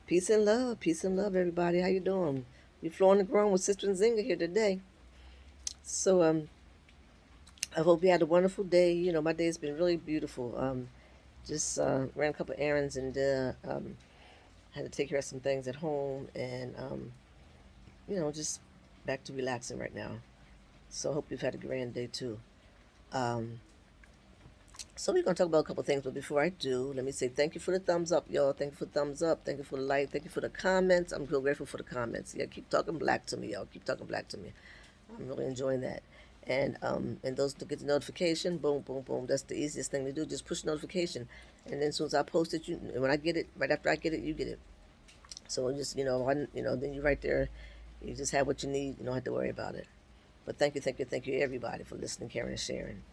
Peace and love, everybody. How you doing? We flowing and growing with Sister Nzinga here today. So I hope you had a wonderful day. You know, my day's been really beautiful. Just ran a couple errands and had to take care of some things at home, and just back to relaxing right now. So I hope you've had a grand day too. Um, so we're gonna talk about a couple things, but before I do, let me say thank you for the thumbs up, y'all. Thank you for the thumbs up. Thank you for the like. Thank you for the comments. I'm real grateful for the comments. Yeah, keep talking black to me, y'all. Keep talking black to me. I'm really enjoying that. And those to get the notification, boom, boom, boom. That's the easiest thing to do. Just push notification, and then as soon as I post it, you when I get it, right after I get it, you get it. So just then you're right there. You just have what you need. You don't have to worry about it. But thank you, everybody for listening, caring, and sharing.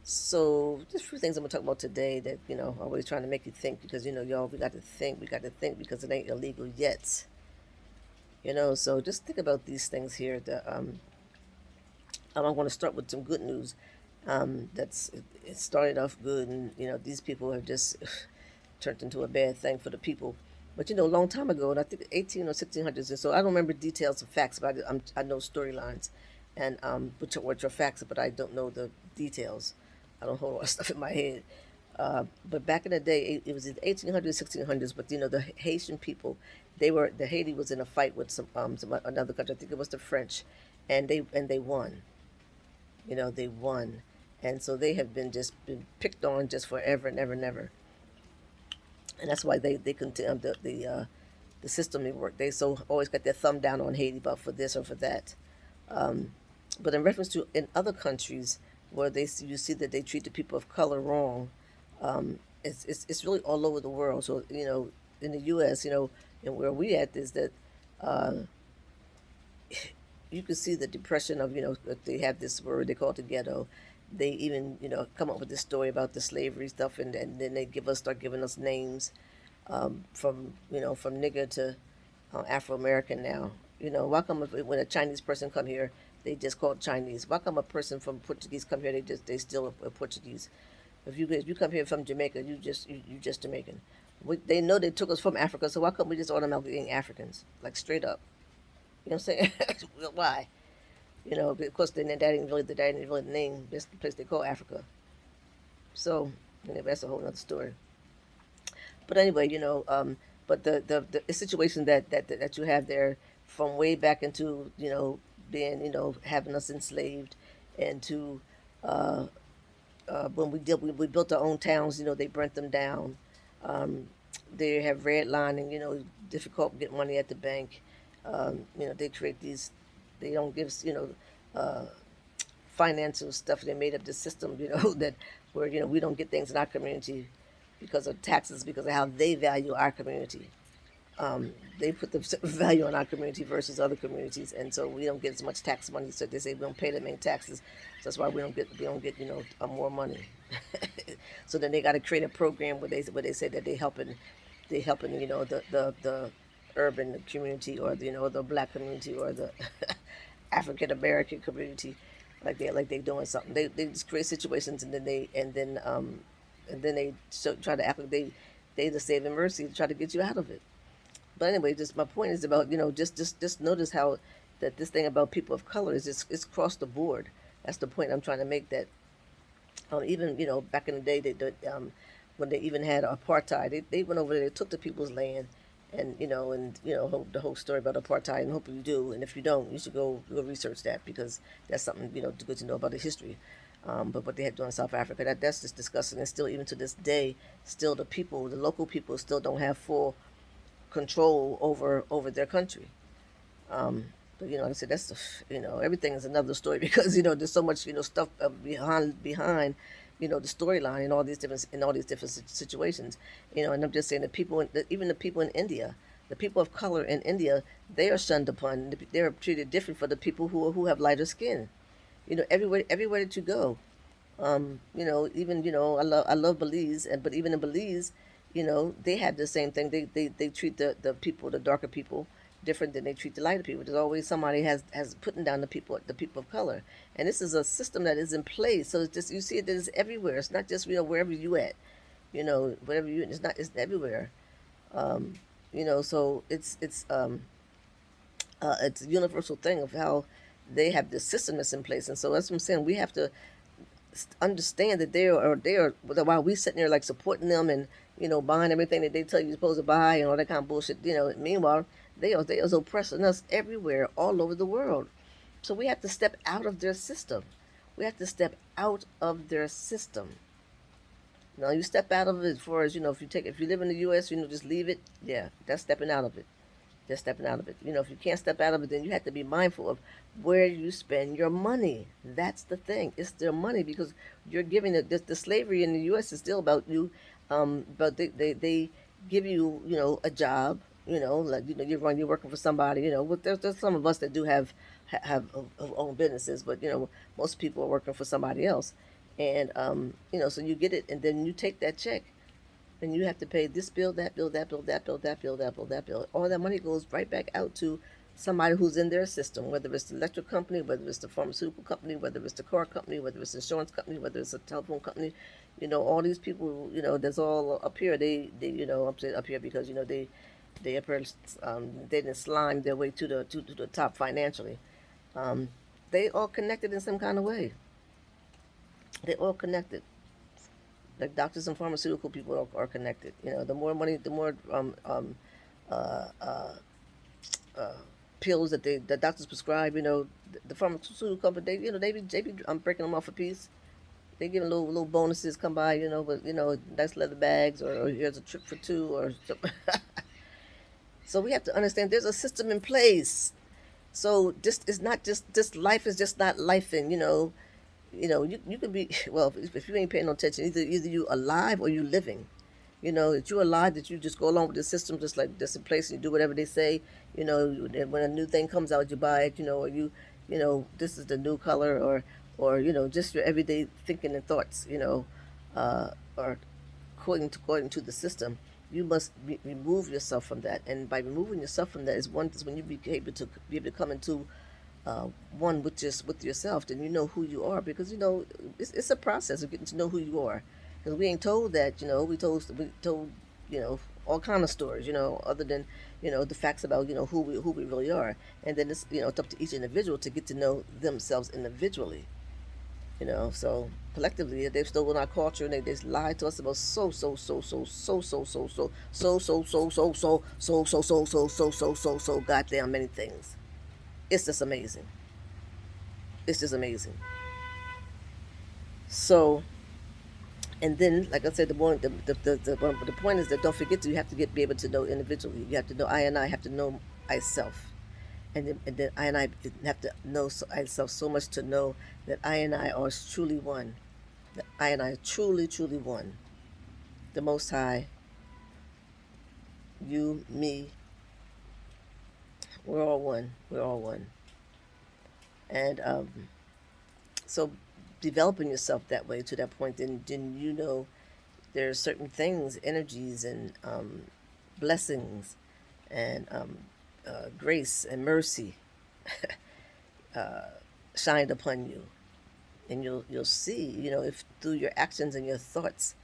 So just a few things I'm gonna talk about today that always trying to make you think because y'all we got to think because it ain't illegal yet. So just think about these things here. I want to start with some good news. It started off good, and these people have just turned into a bad thing for the people. But a long time ago, and I think 18 or 1600s, and so I don't remember details of facts, but I know storylines, and which are facts, but I don't know the details. I don't hold all that stuff in my head. But back in the day, it was in 1800s, 1600s. But the Haitian people, the Haiti was in a fight with some another country. I think it was the French, and they won. They won, and so they have been picked on just forever and ever and ever, and that's why they continue the system they work. They so always got their thumb down on Haiti, but for this or for that. Um, but in reference to in other countries where you see that they treat the people of color wrong, it's really all over the world. So in the U.S., and where we at is that uh, you can see the depression of that they have this word they call it the ghetto. They even come up with this story about the slavery stuff, and then they start giving us names from from nigger to Afro American now. Why come when a Chinese person come here they just call it Chinese? Why come a person from Portuguese come here they still are Portuguese? If you come here from Jamaica you just Jamaican. They know they took us from Africa, so why couldn't we just automatically being Africans like straight up? You know what I'm saying? Why? Of course, that ain't really the name. That's the place they call Africa. So, that's a whole other story. But anyway, but the situation that you have there from way back into being having us enslaved, and to uh, when we built our own towns, they burnt them down. Um, they have redlining, difficult to get money at the bank. They create these. They don't give uh, financial stuff. They made up the system, that where we don't get things in our community because of taxes, because of how they value our community. They put the value on our community versus other communities, and so we don't get as much tax money. So they say we don't pay them any taxes, so that's why we don't get more money. So then they got to create a program where they say that they helping the urban community, or the black community, or the African American community, like they doing something. They just create situations, and then they try to act like they the saving mercy to try to get you out of it. But anyway, just my point is about just notice how that this thing about people of color is just it's across the board. That's the point I'm trying to make. That even back in the day when they even had apartheid, they went over there, they took the people's land, and the whole story about apartheid. And hope you do, and if you don't, you should go research that, because that's something good to know about the history. But what they had done in South Africa, that's just disgusting. And still, even to this day, still the local people still don't have full control over their country. But like I said, everything is another story because there's so much stuff behind the storyline in all these different situations. And I'm just saying even the people in India, the people of color in India, they are shunned upon. They are treated different for the people who have lighter skin. Everywhere that you go, even I love Belize, but even in Belize, they have the same thing. They treat the people, the darker people, different than they treat the lighter people. There's always somebody has putting down the people of color, and this is a system that is in place. So it's just you see it is everywhere. It's not just wherever you at, wherever it's not, it's everywhere. Um, So it's a universal thing of how they have this system that's in place, and so that's what I'm saying. We have to understand that they are while we sitting there like supporting them and buying everything that they tell you you're supposed to buy and all that kind of bullshit. Meanwhile, they are oppressing us everywhere, all over the world. So we have to step out of their system. We have to step out of their system. Now you step out of it as far as if you live in the U.S., just leave it. Yeah, that's stepping out of it. Just stepping out of it. If you can't step out of it, then you have to be mindful of where you spend your money. That's the thing. It's their money because you're giving it. The slavery in the U.S. is still about you, but they give you a job. Like you're working for somebody. But there's some of us that do have own businesses, but most people are working for somebody else, and so you get it, and then you take that check and you have to pay this bill, that bill, that bill, that bill, that bill, that bill, that bill. All that money goes right back out to somebody who's in their system, whether it's the electric company, whether it's the pharmaceutical company, whether it's the car company, whether it's the insurance company, whether it's a telephone company. All these people, that's all up here. I'm saying up here because they up here, they didn't slime their way to the top financially. Um, they all connected in some kind of way. They all connected. Like doctors and pharmaceutical people are connected. The more money, the more uh, uh, uh, pills that the doctors prescribe. The pharmaceutical company, they be breaking them off a piece. They giving little bonuses come by, but nice leather bags or here's a trip for two or something. So we have to understand there's a system in place. So this is not just this life is just not life, and you can be well if you ain't paying no attention. Either you alive or you living. That you alive, that you just go along with the system, just like just in place, and you do whatever they say. And when a new thing comes out, you buy it. Or this is the new color, or just your everyday thinking and thoughts. Or according to the system. You must remove yourself from that, and by removing yourself from that is when you be able to come into one with yourself. Then you know who you are, because it's a process of getting to know who you are. Because we ain't told that. We told all kind of stories. Other than the facts about who we really are, and then it's up to each individual to get to know themselves individually. So collectively they've stolen our culture, and they just lied to us about so goddamn many things. It's just amazing. It's just amazing. So, and then, like I said, the point is that don't forget you have to be able to know individually. You have to know I, and I have to know myself, and then I and I have to know myself so much to know that I and I are truly one. That I and I are truly one. The Most High, you, me, we're all one. We're all one. And so developing yourself that way to that point, then there are certain things, energies, and blessings, and grace and mercy uh, shined upon you, and you'll see, if through your actions and your thoughts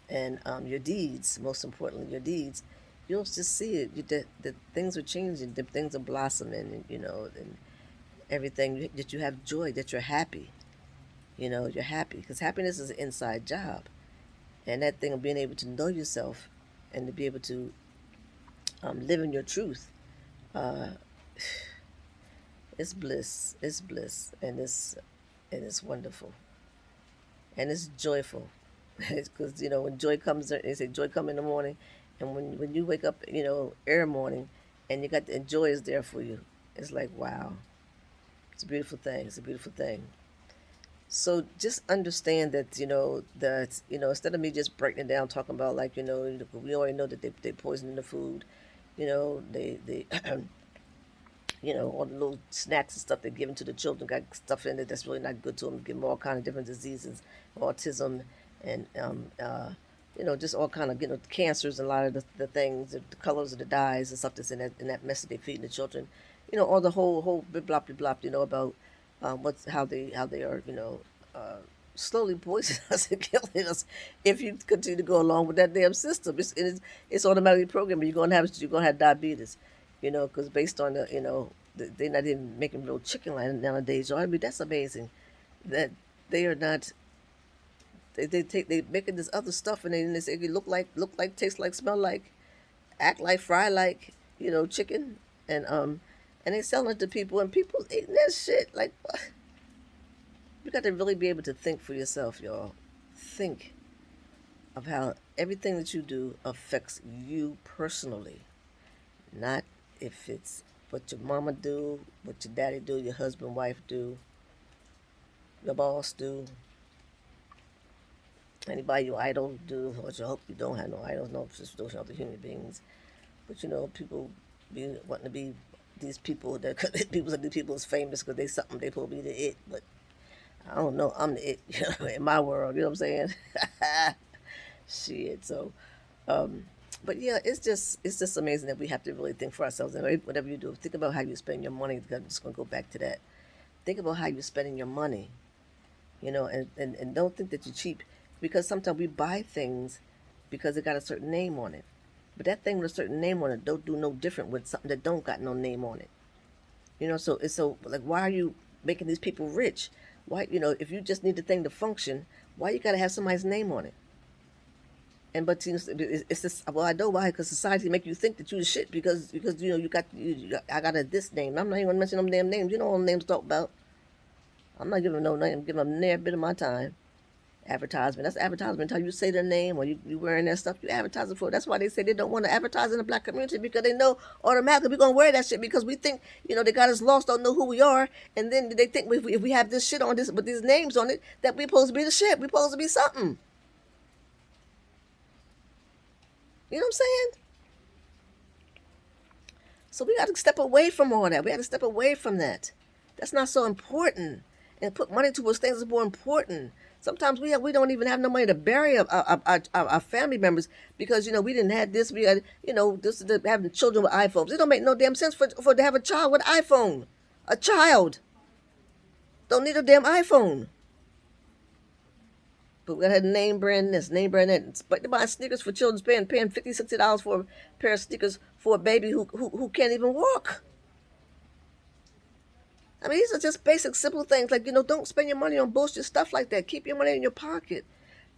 and your deeds, most importantly, your deeds, you'll just see it. That things are changing, that things are blossoming, and everything that you have joy, that you're happy. You're happy because happiness is an inside job, and that thing of being able to know yourself and to be able to live in your truth. Uh, it's bliss. It's bliss, and it's wonderful, and it's joyful. Because when joy comes, they say joy come in the morning, and when you wake up, every morning, and you got the joy is there for you. It's like wow, it's a beautiful thing. It's a beautiful thing. So just understand that instead of me just breaking it down, talking about like we already know that they poison the food, they all the little snacks and stuff they're giving to the children got stuff in it that's really not good to them, give them all kind of different diseases, autism, and just all kind of cancers, and a lot of the things, the colors of the dyes and stuff that's in that mess that they feeding the children, all the whole blah blah blah, about what's how they are uh, slowly poisoning us and killing us if you continue to go along with that damn system. It's automatically programmed. You're gonna have diabetes, because based on they're not even making real chicken line nowadays. So I mean that's amazing that they are not. They making this other stuff and they say it look like, taste like, smell like, act like, fry like, chicken, and they selling it to people and people eating that shit like what? You got to really be able to think for yourself, y'all. Think of how everything that you do affects you personally, not if it's what your mama do, what your daddy do, your husband, wife do, your boss do, anybody you idol do, which I hope you don't have no idols, no, just those other human beings. But people be wanting to be these people that people think these people is famous because they something they supposed to be the it, but I don't know. I'm the it in my world. You know what I'm saying? Shit. So, um, but yeah, it's just amazing that we have to really think for ourselves. And whatever you do, think about how you spend your money. I'm just gonna go back to that. Think about how you're spending your money. And don't think that you're cheap because sometimes we buy things because it got a certain name on it. But that thing with a certain name on it don't do no different with something that don't got no name on it. So it's so like why are you making these people rich? Why if you just need the thing to function, why you gotta have somebody's name on it? And but it's just well I know why because society make you think that you the shit because I got a this name. I'm not even gonna mention them damn names. You know all the names to talk about. I'm not giving no name. I'm giving them near bit of my time. Advertisement. That's advertisement. Until you say their name or you wearing that stuff, you advertising for it. That's why they say they don't want to advertise in the black community because they know automatically we're gonna wear that shit because we think they got us lost, don't know who we are, and then they think if we have this shit on this with these names on it that we supposed to be the shit. We supposed to be something. You know what I'm saying? So we got to step away from all that. We got to step away from that. That's not so important. And put money towards things that's more important. Sometimes we don't even have no money to bury our family members because we didn't have this. We had this is having children with iPhones. It don't make no damn sense for to have a child with an iPhone. A child don't need a damn iPhone. But we got to name brand this, name brand that. But they buy sneakers for children, paying $50, $60 for a pair of sneakers for a baby who can't even walk. I mean, these are just basic, simple things. Like, don't spend your money on bullshit stuff like that. Keep your money in your pocket.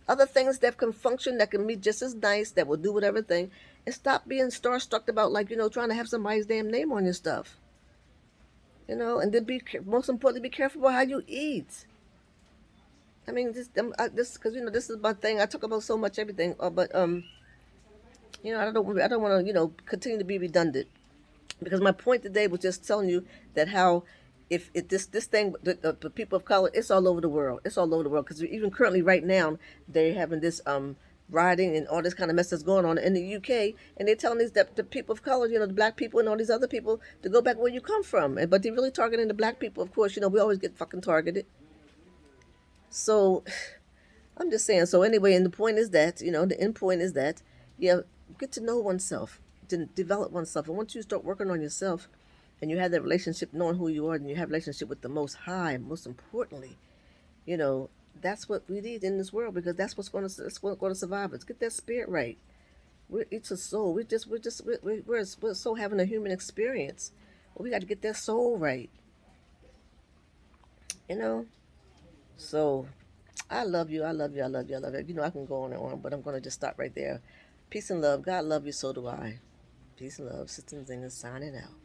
Other things that can function, that can be just as nice, that will do whatever thing. And stop being starstruck about, like, trying to have somebody's damn name on your stuff. And then most importantly, be careful about how you eat. I mean, because, this is my thing. I talk about so much everything. But, I don't want to, continue to be redundant. Because my point today was just telling you that how if this thing the people of color, it's all over the world. It's all over the world because even currently right now they're having this rioting and all this kind of mess that's going on in the UK, and they're telling these the people of color, the black people and all these other people to go back where you come from. But they're really targeting the black people. Of course, we always get fucking targeted. So I'm just saying. So anyway, and the point is that the end point is that get to know oneself, to develop oneself, and once you start working on yourself and you have that relationship knowing who you are and you have a relationship with the most high, most importantly, that's what we need in this world because that's what's going to survive us. Get that spirit right. It's a soul. We're so having a human experience. Well, we got to get that soul right. So I love you. I love you. I love you. I love you. I can go on and on, but I'm going to just stop right there. Peace and love. God love you. So do I. Peace and love. Sister Zinga signing out.